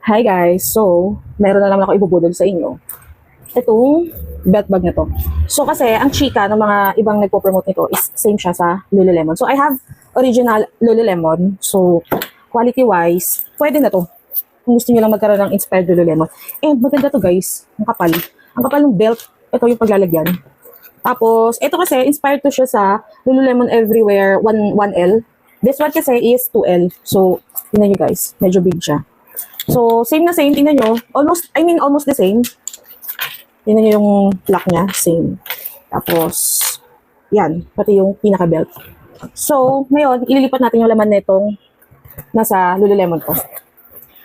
Hi guys! So, meron na naman ako ibubudol sa inyo. Itong belt bag na to. So kasi, ang chika ng mga ibang nagpo-promote nito is same siya sa Lululemon. So I have original Lululemon. So, quality-wise, pwede na to. Kung gusto nyo lang magkaroon ng inspired Lululemon. And maganda to guys. Ang kapal. Ang kapal ng belt. Ito yung paglalagyan. Tapos, ito kasi, inspired to siya sa Lululemon Everywhere 1L. This one kasi is 2L. So, tingnan nyo guys. Medyo big siya. So, same na same. Tingnan nyo. Almost the same. Tingnan nyo yung lock niya. Same. Tapos, yan. Pati yung pinaka-belt. So, ngayon, ililipat natin yung laman netong nasa Lululemon ko.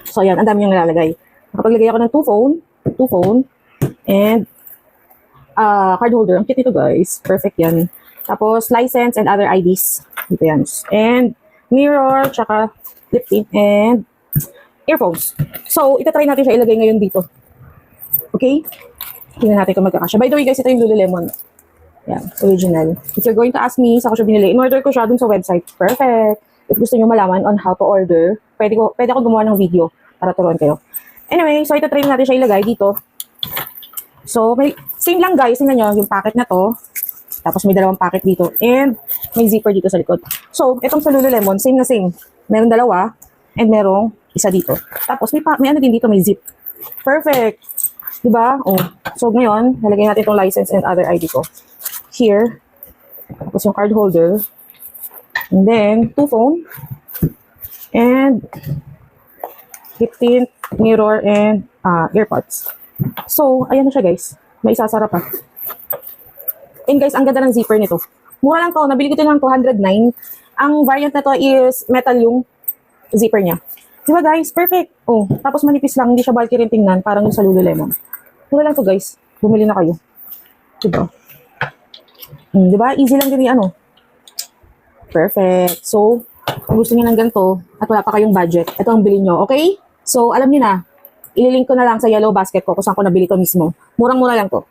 So, yan. Ang dami yung nilalagay. Nakapaglagay ako ng two phone, and card holder. Ang cute nito, guys. Perfect yan. Tapos, license and other IDs. Dito yan. And mirror, tsaka lip tint, and earphones. So, itatry natin siya ilagay ngayon dito. Okay? Tingnan natin kung magkakasya. By the way, guys, ito yung Lululemon. Yan, original. If you're going to ask me, saan ko siya binili, in-order ko siya dun sa website. Perfect. If gusto nyo malaman on how to order, pwede ako gumawa ng video para turuan kayo. Anyway, so itatry natin siya ilagay dito. So, same lang guys. Tingnan nyo, yung packet na to. Tapos may dalawang packet dito. And may zipper dito sa likod. So, itong sa Lululemon, same na same. Meron dalawa. And merong isa dito. Tapos may ano din dito, may zip. Perfect. Diba? Oh. So ngayon, nalagay natin itong license and other ID ko. Here. Tapos yung card holder. And then, two phone. And lip tint, mirror, and earpods. So, ayan na siya guys. May isasara pa. And guys, ang ganda ng zipper nito. Mura lang to. Nabili ko ito ng 209. Ang variant na to is metal yung zipper niya. Diba guys? Perfect. Oh, tapos manipis lang. Hindi siya bulky rin tingnan. Parang yung sa Lululemon. Mura lang to guys. Bumili na kayo. Diba? Diba? Easy lang din yung ano. Perfect. So, kung gusto niyo ng ganito at wala pa kayong budget, ito ang bilhin nyo. Okay? So, alam niyo na. Ililink ko na lang sa yellow basket ko kung saan ko nabili to mismo. Murang-mura lang to.